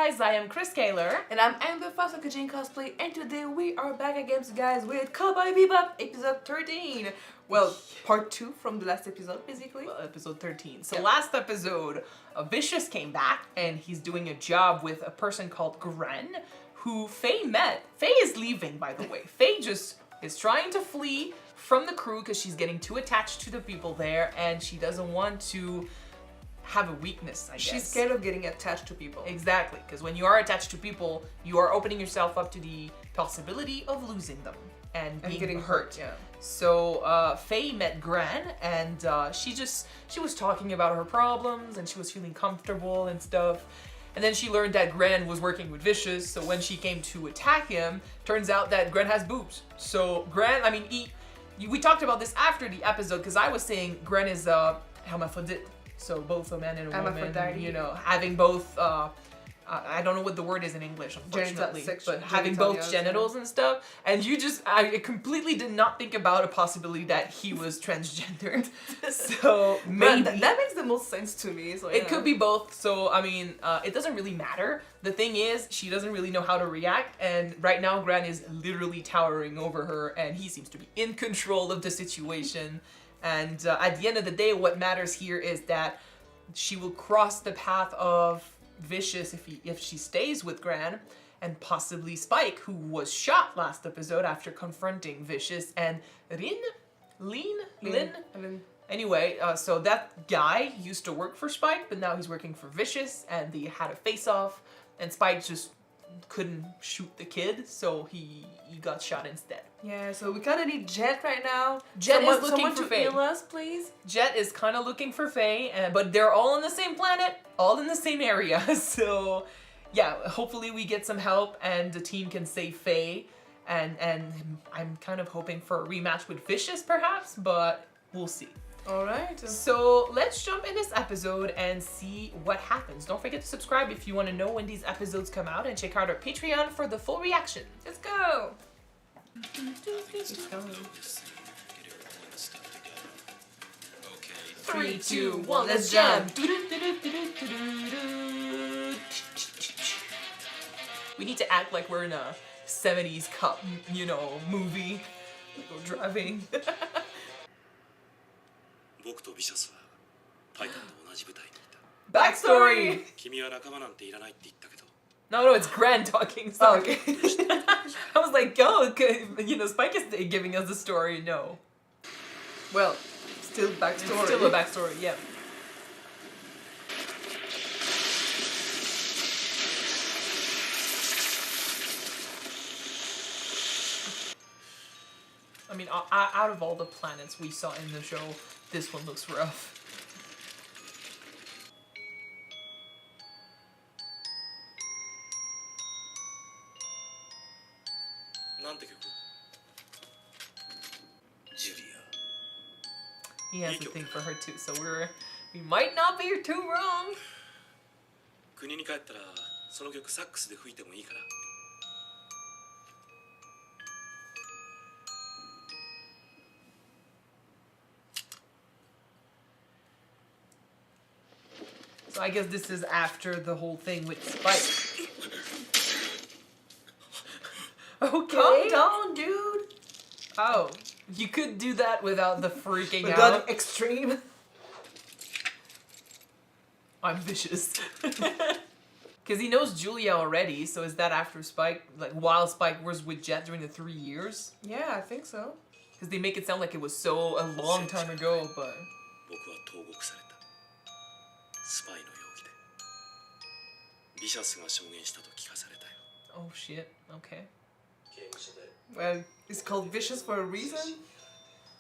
guys, I am Chris Kaler. And I'm the Kyuujin cosplay, and today we are back again, guys, with Cowboy Bebop episode 13. Well, part 2 from the last episode, basically. Well, episode 13. So last episode, Vicious came back, and he's doing a job with a person called Gren, who Faye met. Faye is leaving, by the way. Faye just is trying to flee from the crew because she's getting too attached to the people there, and she doesn't want to have a weakness, I guess. She's scared of getting attached to people. Exactly, because when you are attached to people, you are opening yourself up to the possibility of losing them and being getting hurt. Yeah. So Faye met Gran, and she was talking about her problems, and she was feeling comfortable and stuff. And then she learned that Gran was working with Vicious, so when she came to attack him, turns out that Gran has boobs. So Gran, I mean, we talked about this after the episode, because I was saying Gran is hermaphrodite. So both a man and a woman, you know, having both, I don't know what the word is in English, unfortunately, but having both genitals and stuff. And I completely did not think about a possibility that he was transgender. So maybe. That makes the most sense to me. So, it could be both. So, I mean, it doesn't really matter. The thing is, she doesn't really know how to react. And right now, Gran is literally towering over her, and he seems to be in control of the situation. And at the end of the day, what matters here is that she will cross the path of Vicious if she stays with Gran, and possibly Spike, who was shot last episode after confronting Vicious, and Lin. Anyway, so that guy used to work for Spike, but now he's working for Vicious, and they had a face-off, and Spike just couldn't shoot the kid, so he got shot instead. Yeah, so we kind of need Jet right now. Jet is looking for Faye. Heal us, please. Jet is kind of looking for Faye, but they're all on the same planet, all in the same area. So, yeah, hopefully we get some help and the team can save Faye. And I'm kind of hoping for a rematch with Vicious, perhaps, but we'll see. Alright. So let's jump in this episode and see what happens. Don't forget to subscribe if you want to know when these episodes come out, and check out our Patreon for the full reaction. Let's go! It's going. 3, 2, 1, let's jump! We need to act like we're in a 70s cop, you know, movie. We're driving. Backstory! No, it's Gran talking. So. Oh, okay. I was like, yo, you know, Spike is giving us the story. No. Well, still backstory. Still a backstory, yeah. I mean, out of all the planets we saw in the show, this one looks rough. He has a thing for her too, so we might not be too wrong. So I guess this is after the whole thing with Spike. Okay. Calm down, dude. Oh, you could do that without the freaking out. Without extreme. I'm vicious. Because he knows Julia already, so is that after Spike? Like, while Spike was with Jet during the 3 years? Yeah, I think so. Because they make it sound like it was so a long time ago, but... Oh shit, okay. Well, it's called Vicious for a reason.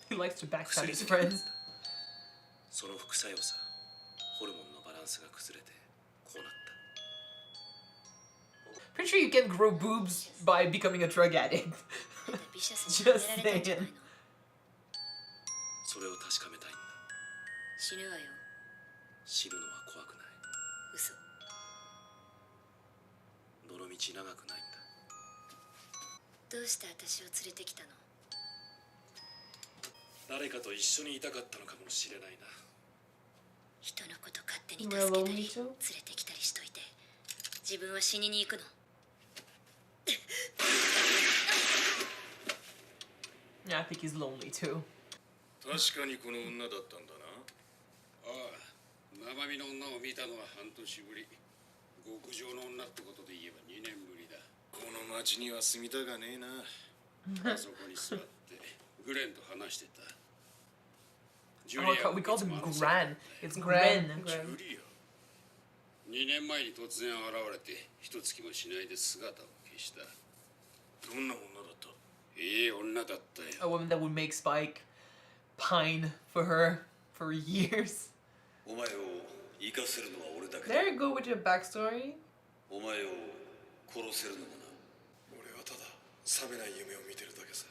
He likes to backstab his friends. Pretty sure you can grow boobs by becoming a drug addict. Just saying. You were alone, Micho? 自分は死にに行くの。 Yeah, I think he's lonely too. 確かにこの女だったんだな。ああ、生身の女を見たのは半年ぶり。極上の女ってことで言えば2年ぶりだ。この町には住みたがねえな。あそこに座ってグレンと話してた。ジュ Oh, リア we called him いつも Gran. It's Gran. Gren. ジュリ2年前に突然現れて一月もしないで姿を消した。ア。どんな女だった？いい女だったよ。 A woman that would make Spike pine for her for years. お前を生かせるのは俺だけだ。 There you go with your backstory. お前を殺せるのもな。俺はただ覚めない夢を見てるだけさ。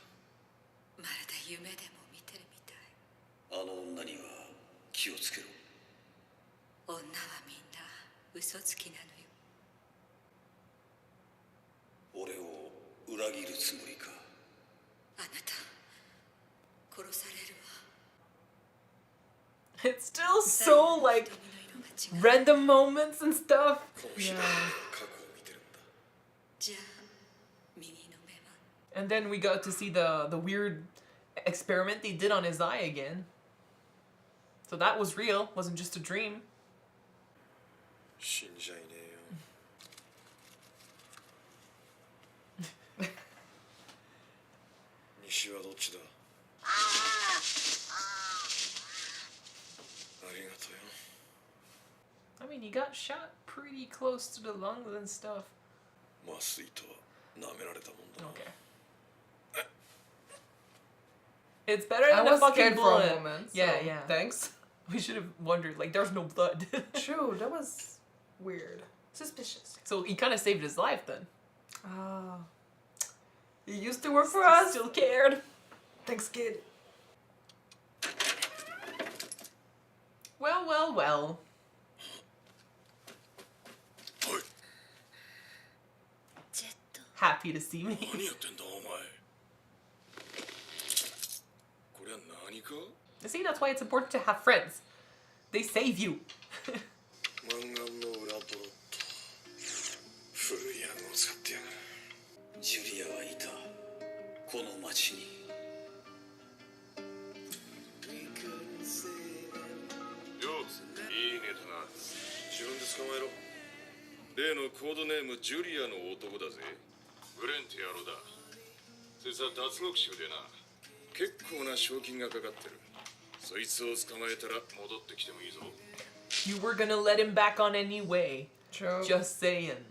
まるで夢でも見てるみたい。あの女には気をつけろ。女はみんな嘘つきなのよ。俺を裏切るつもりか。あなた殺されるわ。 It's still so like 瞳の色が違う。 random moments and stuff. 殺し Yeah. 過去を見てるんだ。じゃあ右の目は。 And then we got to see the weird experiment they did on his eye again. So that was real, wasn't just a dream. 死んじゃいねえよ。西はどっちだ？ありがとうよ。 I mean, he got shot pretty close to the lungs and stuff. 麻酔とは舐められたもんだな。 Okay. It's better I than a was fucking scared for a bullet. moment. Yeah, so yeah. Thanks. We should have wondered, like, there's no blood. True, that was weird. Suspicious. So he kind of saved his life then. Ah. You used to work for us. Still cared. Thanks, kid. Well, well, well. おい、ジェット。 Happy to see me. 何やってんだお前。これは何か？ See, that's why it's important to have friends. They save you. マンガンの裏ボロット。古い案を使ってやがる。ジュリアはいた。この町に。よう、いいネタな。自分で捕まえろ。例のコードネームジュリアの男だぜ。グレンって野郎だ。そいつは脱獄囚でな。結構な賞金がかかってる。そいつを捕まえたら戻ってきてもいいぞ。You were gonna let him back on anyway. True. Just saying.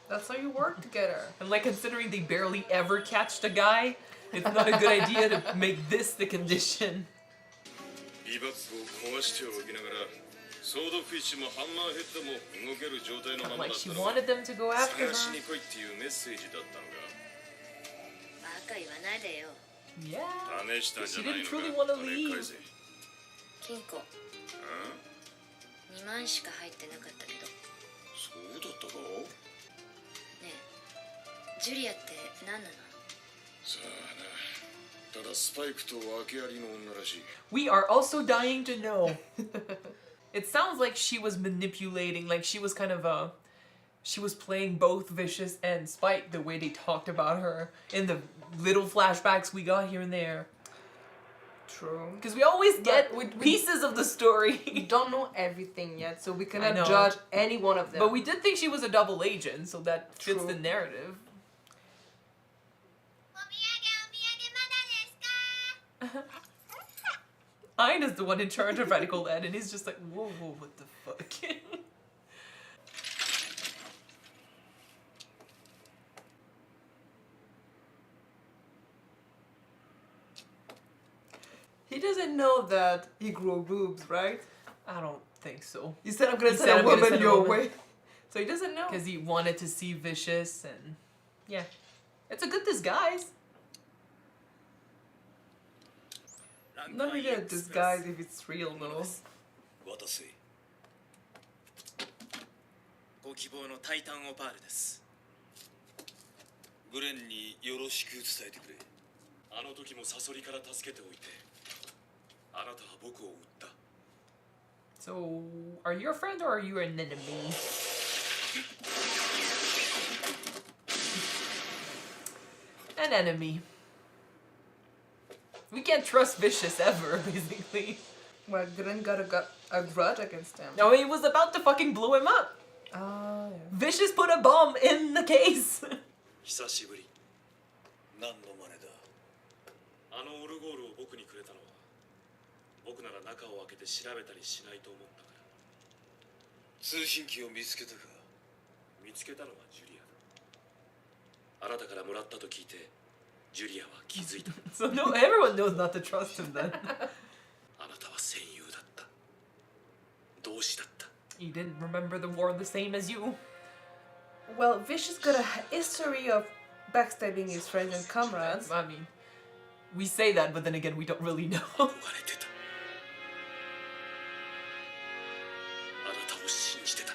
That's how you work together. And like considering they barely ever catch the guy, it's not a good idea to make this the condition. ビバップを壊しておきながら、ソードフィッシュもハンマーヘッドも動ける状態のままだ Like っ she たの。 wanted them to go after 探しに her. 来いっていうメッセージだったのバカ言わないでよ。 Yeah. が。試したんじゃないの She か。 didn't truly wanna 金 leave. 返せ。金庫あ2万しか入ってなかったけど。そうだったか？ねえ、ジュリアって何なの？さあな。ただスパイクと訳ありの女らしい。 We are also dying to know. It sounds like she was manipulating, like she was kind of she was playing both Vicious and Spike the way they talked about her in the little flashbacks we got here and there. True. Because we always get we pieces of the We story. don't know everything yet, so we I cannot know. judge any one of them. But we did think she was a double agent, so that fits True. the narrative. Ina's the one in charge of Radical Ed, and he's just like, whoa, whoa, what the fuck? He doesn't know that he grew boobs, right? I don't think so. He said, I'm gonna He send said, a "I'm gonna woman send a your woman." way. So he doesn't know. Because he wanted to see Vicious, and yeah. It's a good disguise. Not really a disguise if it's real, though. 渡せ。ご希望のタイタンオパールです。グレンによろしく伝えてくれ。あの時もサソリから助けておいて、あなたは僕を撃った。 So, are you a friend or are you an enemy? An enemy. We can't trust Vicious ever, basically. Well, Gren got a grudge against him. No, he was about to fucking blow him up. Oh, yeah. Vicious put a bomb in the case. 久しぶり。何の真似だ。あのオルゴールを僕にくれたのは僕なら中を開けて調べたりしないと思ったから。通信機を見つけたか。見つけたのはジュリアだ。あなたからもらったと聞いてジュリアは気づいた。 So no, everyone knows not to trust him then. あなたは戦友だった。同志だった。 He didn't remember the war the same as you. Well, Vicious got a history of backstabbing his friends and comrades. I mean, we say that, but then again, we don't really know. 憧れてた。あなたを信じてた。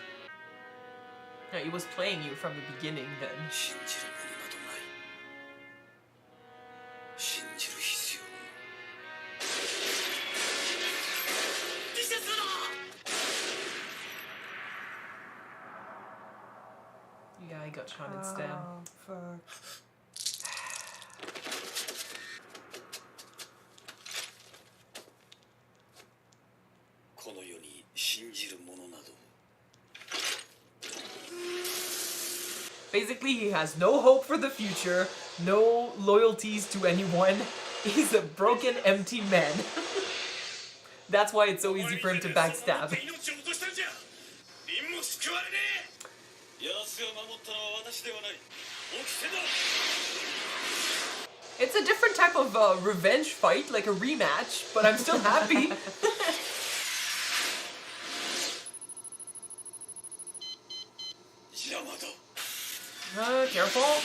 No, he was playing you from the beginning then. 信じるものなどない。信じる必要も。 Yeah, I got shot and stabbed. Oh, fuck. この世に信じるものなど。 Basically, he has no hope for the future, no loyalties to anyone. He's a broken, empty man. That's why it's so easy for him to backstab. 命を落としたんじゃ。凛も救われねえ。奴が守ったのは私ではない。掟だ。 It's a different type of revenge fight, like a rematch, but I'm still happy. Careful.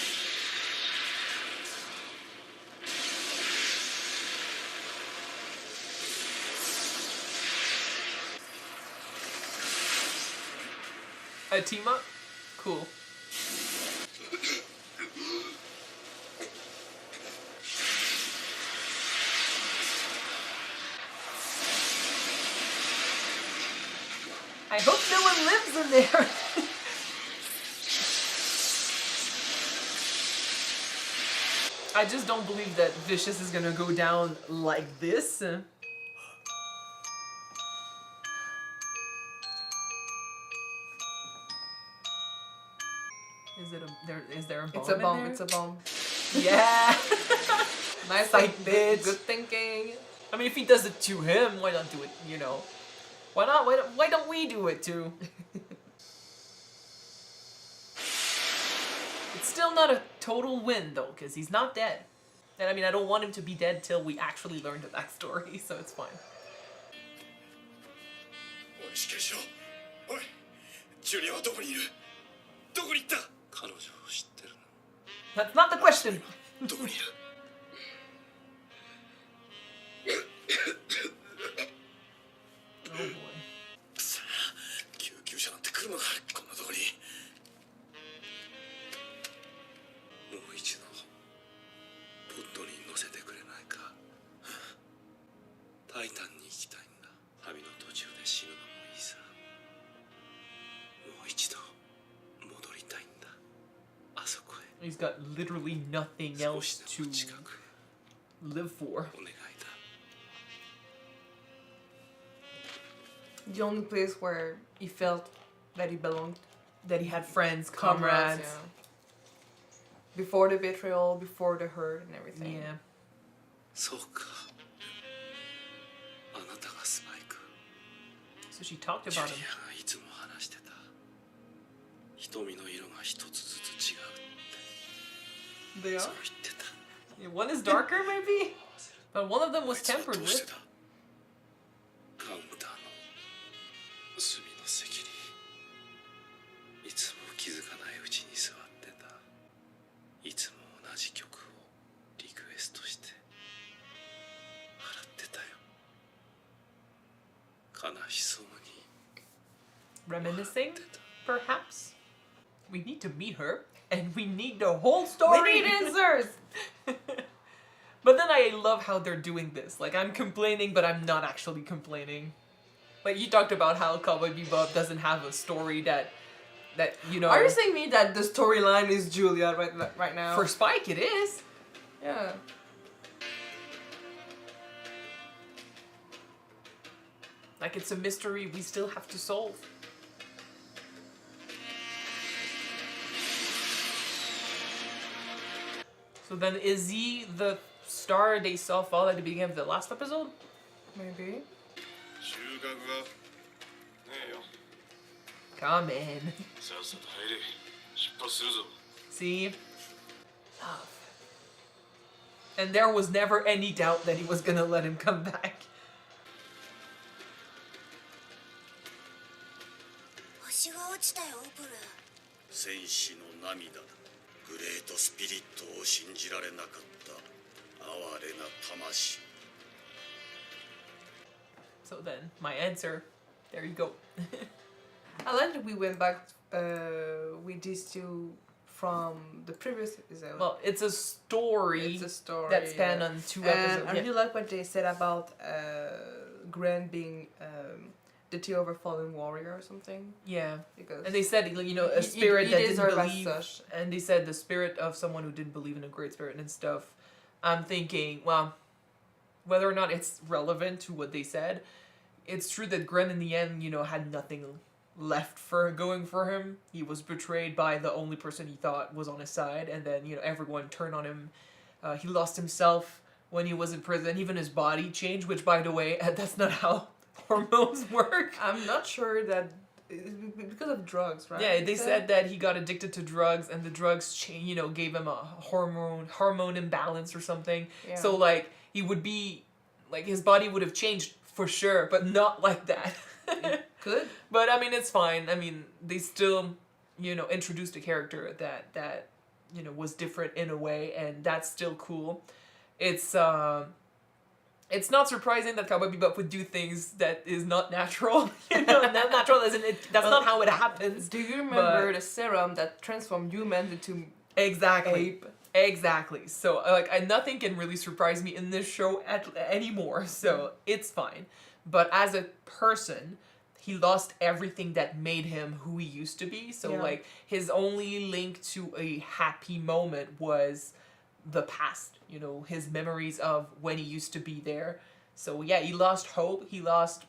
A team up? Cool. I hope no one lives in there. I just don't believe that Vicious is gonna go down like this. Is there a bomb? It's a in bomb. there? It's a bomb. Yeah. Nice Sight good, bitch. good thinking. I mean, if he does it to him, why not do it? You know, why not? Why don't we do it too? It's still not a total win though, because he's not dead. And I mean, I don't want him to be dead till we actually learn the backstory, so it's fine. おい死刑囚。おいジュリアはどこにいる。どこに行った。彼女を知ってる That's not the question. の。どこにいる。 Oh boy. さあ救急車なんて来るのかこんなとこに。もう一度ポッドに乗せてくれないか。タイタンに行きたいんだ。旅の途中で死ぬのもいいさ。もう一度戻りたいんだ。あそこへ。 He's got literally nothing 少 else しで to も近くへ live for. お願いだ。 The only place where he felt that he belonged. That he had friends, comrades. Yeah. Before the betrayal, before the hurt and everything. Yeah. そうか。あなたがスパイク。 So she talked ジュ about リ him. アがいつも話してた。瞳の色が一つずつ違うって。 They そう are? 言ってた。 Yeah, one is darker, maybe? But one of them was あいつは tempered どうして with. た。カウンターの隅の席にいつも気づかないうちに座ってた。いつも同じ曲をリクエストして笑ってたよ。悲しそうに Reminiscing, perhaps? We need to meet her, and we need the whole story. We need answers! But then I love how they're doing this. Like, I'm complaining, but I'm not actually complaining. Like, you talked about how Cowboy Bebop doesn't have a story that you know... Are you saying me that the storyline is Julia right now? For Spike, it is. Yeah. Like it's a mystery we still have to solve. So then is he the star they saw fall at the beginning of the last episode? Maybe. 収穫はねえよ Come in. さっさと入れ出発するぞ See? Love. And there was never any doubt that he was gonna let him come back. 星が落ちたよオプル。戦士の涙だ。グレートスピリットを信じられなかった哀れな魂。 So then, my answer, there you go. I like that we went back with these two from the previous episode. Well, it's a story, It's a story that spanned yeah. on 2 And episodes. I really like what they said about Gran being the tear of a fallen warrior or something. Yeah. Because And they said, you know, a he spirit that didn't deserve as believe. such. And they said the spirit of someone who didn't believe in a great spirit and stuff. I'm thinking, well, whether or not it's relevant to what they said, it's true that Gren in the end, you know, had nothing left for going for him. He was betrayed by the only person he thought was on his side, and then, you know, everyone turned on him. He lost himself when he was in prison. Even his body changed, which, by the way, that's not how hormones work. I'm not sure that because of drugs, right? Yeah, they said that he got addicted to drugs, and the drugs, you know, gave him a hormone imbalance or something. Yeah. So like he would be, like his body would have changed for sure, but not like that. Good. But I mean, it's fine. I mean, they still, you know, introduced a character that you know was different in a way, and that's still cool. It's not surprising that Cowboy Bebop would do things that is not natural. You know, not natural as in that's not how it happens. Do you remember the serum that transformed humans into Exactly. ape? Exactly. So like nothing can really surprise me in this show anymore. So it's fine. But as a person, he lost everything that made him who he used to be. So Yeah. like his only link to a happy moment was the past. You know, his memories of when he used to be there. So yeah, he lost hope. He lost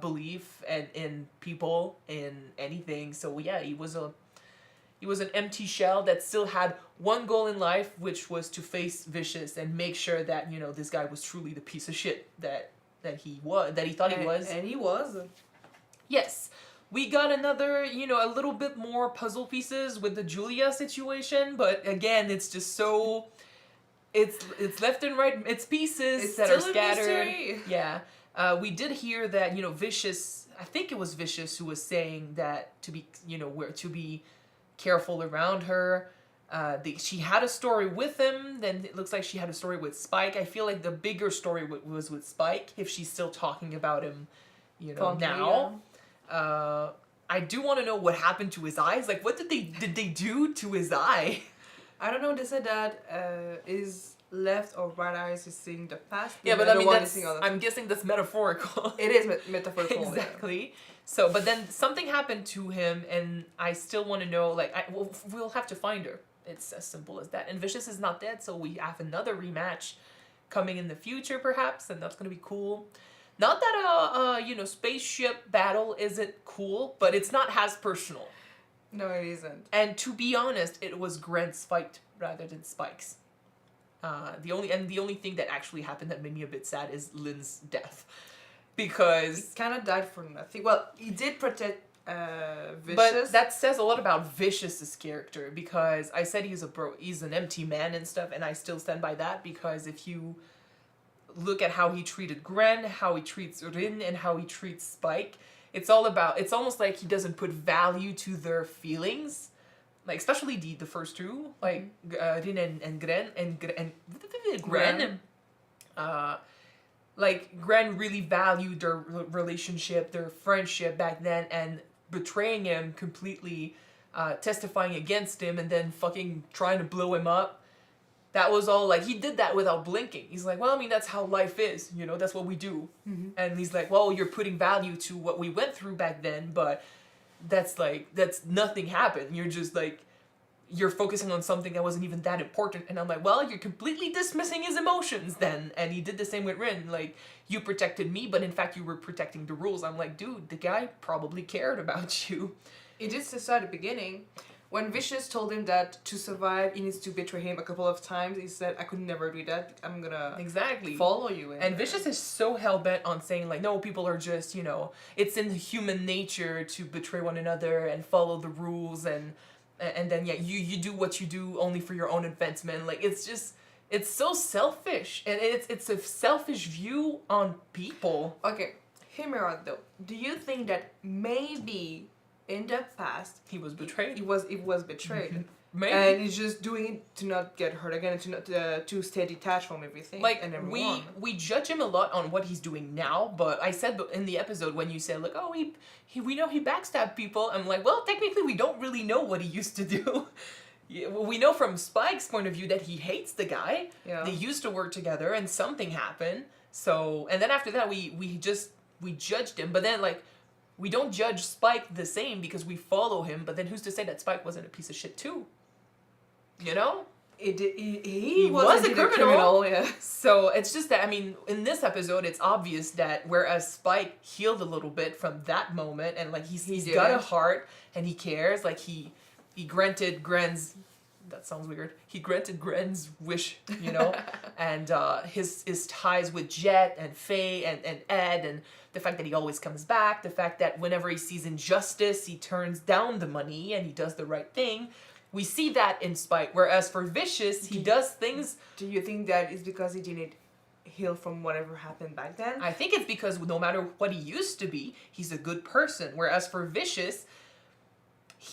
belief in people, in anything. So yeah, he was an empty shell that still had one goal in life, which was to face Vicious and make sure that, you know, this guy was truly the piece of shit that he was, that he thought he was. And he was. Yes. We got another, you know, a little bit more puzzle pieces with the Julia situation, but again, it's just so it's left and right, it's pieces It's that are still a scattered. mystery. Yeah. We did hear that, you know, Vicious, I think it was Vicious who was saying that to be, you know, to be careful around her. She had a story with him, then it looks like she had a story with Spike. I feel like the bigger story was with Spike, if she's still talking about him, you know, Fondly, now. I do want to know what happened to his eyes. Like, what did they do to his eye? I don't know. They said that his left or right eye is seeing the past. Yeah, but the I other mean, one is seeing other I'm guessing that's metaphorical. It is metaphorical. yeah. Exactly. So, but then something happened to him, and I still want to know, like, we'll have to find her. It's as simple as that. And Vicious is not dead, so we have another rematch coming in the future, perhaps, and that's going to be cool. Not that you know, spaceship battle isn't cool, but it's not as personal. No, it isn't. And to be honest, it was Grant's fight rather than Spike's. The only thing that actually happened that made me a bit sad is Lynn's death, because He kind of died for nothing. Well, he did protect Vicious. but that says a lot about Vicious's character, because I said he's an empty man and stuff, and I still stand by that, because if you look at how he treated Gren, how he treats Rin, and how he treats Spike, it's almost like he doesn't put value to their feelings, like especially the first two, like Rin and Gren and Gren. Like Gren really valued their relationship, their friendship back then, and betraying him completely, testifying against him, and then fucking trying to blow him up. That was all, like, he did that without blinking. He's like, well, I mean, that's how life is, you know, that's what we do. Mm-hmm. And he's like, well, you're putting value to what we went through back then, but that's nothing happened. You're just like, you're focusing on something that wasn't even that important. And I'm like, well, you're completely dismissing his emotions then. And he did the same with Rin. Like, you protected me, but in fact you were protecting the rules. I'm like, dude, the guy probably cared about you. He did say at the beginning, when Vicious told him that to survive he needs to betray him a couple of times, he said, I could never do that. I'm gonna Exactly. follow you. And Vicious is so hell-bent on saying, like, no, people are just, you know, it's in human nature to betray one another and follow the rules, and then, yeah, you do what you do only for your own advancement. Like, it's just, it's so selfish. And it's a selfish view on people. Okay, hear me out though. Do you think that maybe in the past He was betrayed. he was betrayed? Maybe. And he's just doing it to not get hurt again, and to not to stay detached from everything. Like, and everyone. we judge him a lot on what he's doing now, but I said in the episode when you said, like, oh, we know he backstabbed people, I'm like, well, technically we don't really know what he used to do. Yeah, well, we know from Spike's point of view that he hates the guy. Yeah. They used to work together and something happened. So, and then after that we judged him, but then, like, we don't judge Spike the same because we follow him, but then who's to say that Spike wasn't a piece of shit too? You know? He was a indeed criminal. yeah. So it's just that, I mean, in this episode, it's obvious that whereas Spike healed a little bit from that moment, and, like, he's got a heart and he cares, like, he granted Gren's, that sounds weird, he granted Gren's wish, you know, and his ties with Jet and Faye and Ed, and the fact that he always comes back, the fact that whenever he sees injustice, he turns down the money and he does the right thing. We see that in Spike, whereas for Vicious, he does things... Do you think that is because he didn't heal from whatever happened back then? I think it's because no matter what he used to be, he's a good person. Whereas for Vicious,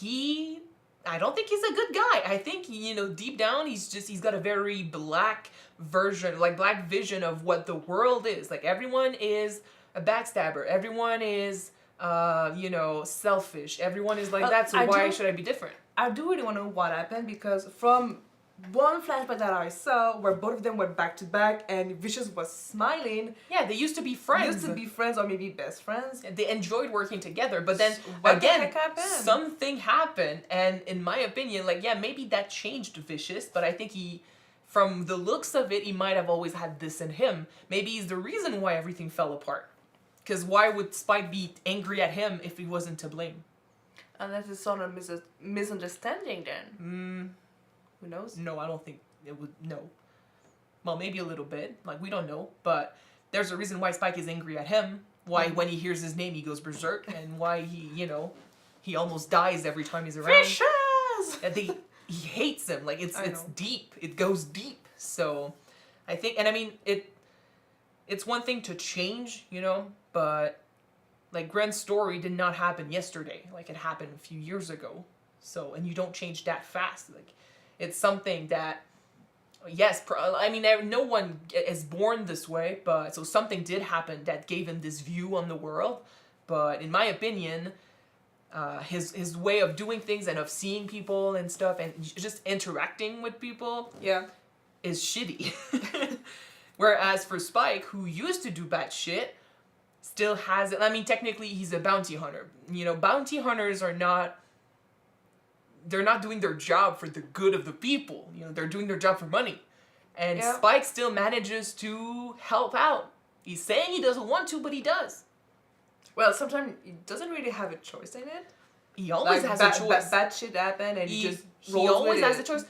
I don't think he's a good guy. I think, you know, deep down, he's got a very black version, like black vision of what the world is. Like, everyone is a backstabber. Everyone is, you know, selfish. Everyone is like that, so why should I be different? I do really want to know what happened, because from one flashback that I saw where both of them were back to back and Vicious was smiling. Yeah, they used to be friends. Or maybe best friends. They enjoyed working together, but then What the again, heck happened? something happened, and in my opinion, like, yeah, maybe that changed Vicious, but I think from the looks of it, he might have always had this in him. Maybe he's the reason why everything fell apart. Because why would Spike be angry at him if he wasn't to blame? Unless it's sort of misunderstanding then. Who knows? No, I don't think it would. No. Well, maybe a little bit. Like, we don't know. But there's a reason why Spike is angry at him. Why, when he hears his name, he goes berserk. And why he, you know, he almost dies every time he's around. Vicious! And he hates him. Like, it's deep. It goes deep. So, I think, and I mean, it's one thing to change, you know, but, like, Gren's story did not happen yesterday. Like, it happened a few years ago. So, and you don't change that fast. Like, it's something that, yes, I mean, no one is born this way, but, so something did happen that gave him this view on the world. But in my opinion, his way of doing things and of seeing people and stuff and just interacting with people is shitty. Whereas for Spike, who used to do bad shit, still has it. I mean, technically, he's a bounty hunter. You know, bounty hunters are not... They're not doing their job for the good of the people. You know, they're doing their job for money. And Spike still manages to help out. He's saying he doesn't want to, but he does. Well, sometimes he doesn't really have a choice in it. He always has a choice. Bad shit happened and he always has a choice.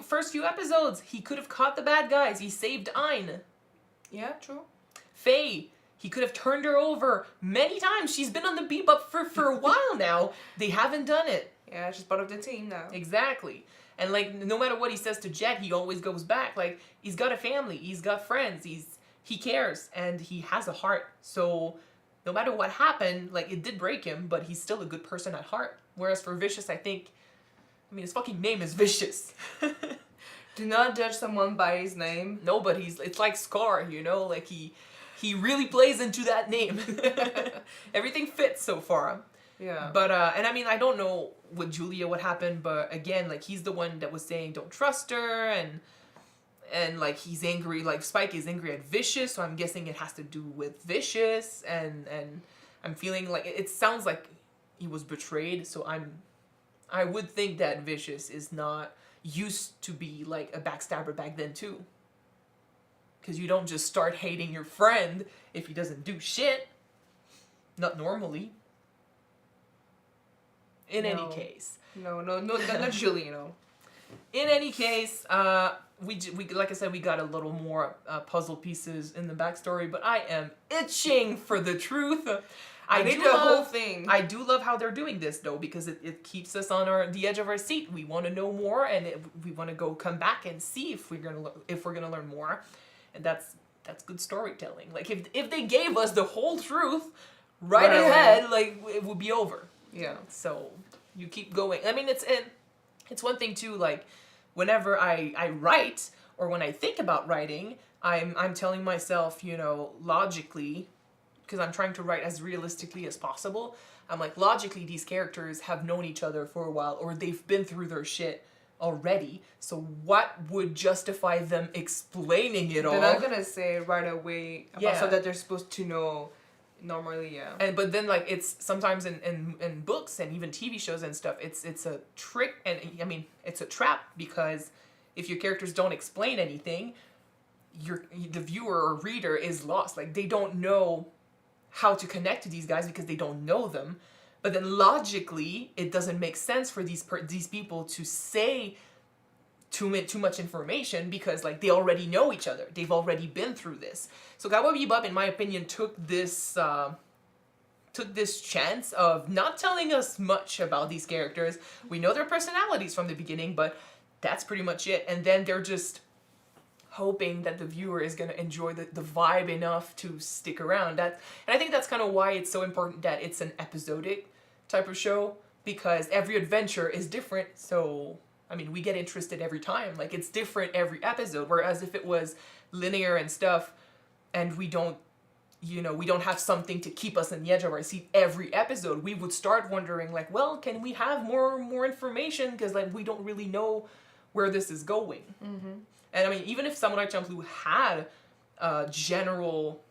First few episodes, he could have caught the bad guys. He saved Ein. Yeah, true. Faye, he could have turned her over many times. She's been on the Bebop for a while now. They haven't done it. Yeah, she's part of the team now. Exactly. And, like, no matter what he says to Jet, he always goes back. Like, he's got a family. He's got friends. He cares. And he has a heart. So, no matter what happened, like, it did break him, but he's still a good person at heart. Whereas for Vicious, I think... I mean, his fucking name is Vicious. Do not judge someone by his name. No, but it's like Scar, you know? Like, he really plays into that name. Everything fits so far. Yeah. But, and I mean, I don't know with Julia what happened, but again, like, he's the one that was saying don't trust her, and like, he's angry, like, Spike is angry at Vicious, so I'm guessing it has to do with Vicious, and I'm feeling like, it sounds like he was betrayed, so I'm I would think that Vicious is not used to be like a backstabber back then too. Because you don't just start hating your friend if he doesn't do shit. Not normally. In any case. No, not Julie, you know. In any case, we like I said, we got a little more puzzle pieces in the backstory, but I am itching for the truth. I need the whole thing. I do love how they're doing this though, because it keeps us on the edge of our seat. We want to know more, and we want to come back and see if we're gonna learn more, and that's good storytelling. Like if they gave us the whole truth right ahead, like it would be over. Yeah. So you keep going. I mean, it's one thing too. Like whenever I write or when I think about writing, I'm telling myself, you know, logically, because I'm trying to write as realistically as possible. I'm like, logically, these characters have known each other for a while, or they've been through their shit already. So what would justify them explaining it all? They're not gonna say right away about stuff that they're supposed to know normally, yeah. But then like it's sometimes in books and even TV shows and stuff, it's a trick, and I mean it's a trap, because if your characters don't explain anything, the viewer or reader is lost. Like they don't know how to connect to these guys because they don't know them. But then logically, it doesn't make sense for these people to say too much information, because like they already know each other. They've already been through this. So Cowboy Bebop, in my opinion, took this chance of not telling us much about these characters. We know their personalities from the beginning, but that's pretty much it. And then they're just hoping that the viewer is going to enjoy the vibe enough to stick around. And I think that's kind of why it's so important that it's an episodic type of show, because every adventure is different. So, I mean, we get interested every time. Like, it's different every episode. Whereas if it was linear and stuff, and we don't have something to keep us on the edge of our seat every episode, we would start wondering, like, well, can we have more information? Because, like, we don't really know where this is going. Mm-hmm. And I mean, even if Samurai Champloo had a general,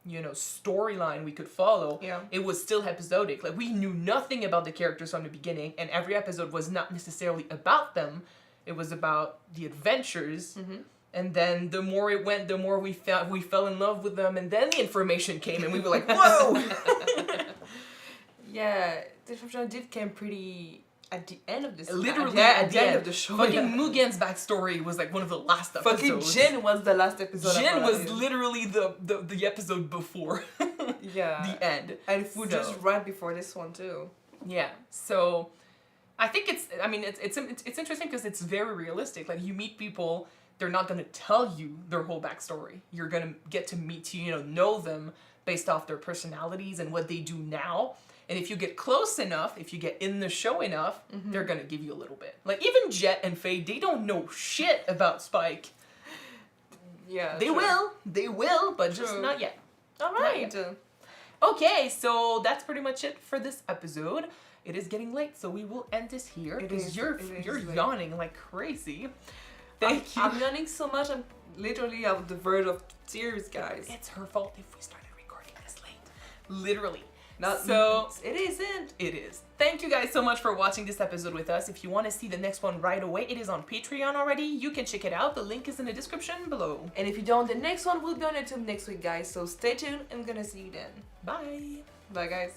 storyline we could follow, it was still episodic. Like, we knew nothing about the characters from the beginning, and every episode was not necessarily about them. It was about the adventures. Mm-hmm. And then the more it went, the more we fell in love with them, and then the information came, and we were like, whoa! Yeah, the information did come pretty at the end of this. Literally at the end of the show. Fucking Mugen's backstory was like one of the last episodes. Fucking Jin was the last episode. Jin was literally the episode before. The end. And Fu just right before this one too. Yeah. So I think it's interesting because it's very realistic. Like, you meet people, they're not gonna tell you their whole backstory. You're gonna get to know them based off their personalities and what they do now. And if you get close enough, if you get in the show enough, they're gonna give you a little bit. Like, even Jet and Faye, they don't know shit about Spike. Yeah, they will, but just not yet. All right. Okay, so that's pretty much it for this episode. It is getting late, so we will end this here because you're yawning like crazy. Thank you. I'm yawning so much. I'm literally on the verge of tears, guys. It's her fault if we started recording this late. Literally. It isn't. It is. Thank you guys so much for watching this episode with us. If you want to see the next one right away, it is on Patreon already. You can check it out. The link is in the description below. And if you don't, the next one will be on YouTube next week, guys. So stay tuned. I'm gonna see you then. Bye. Bye, guys.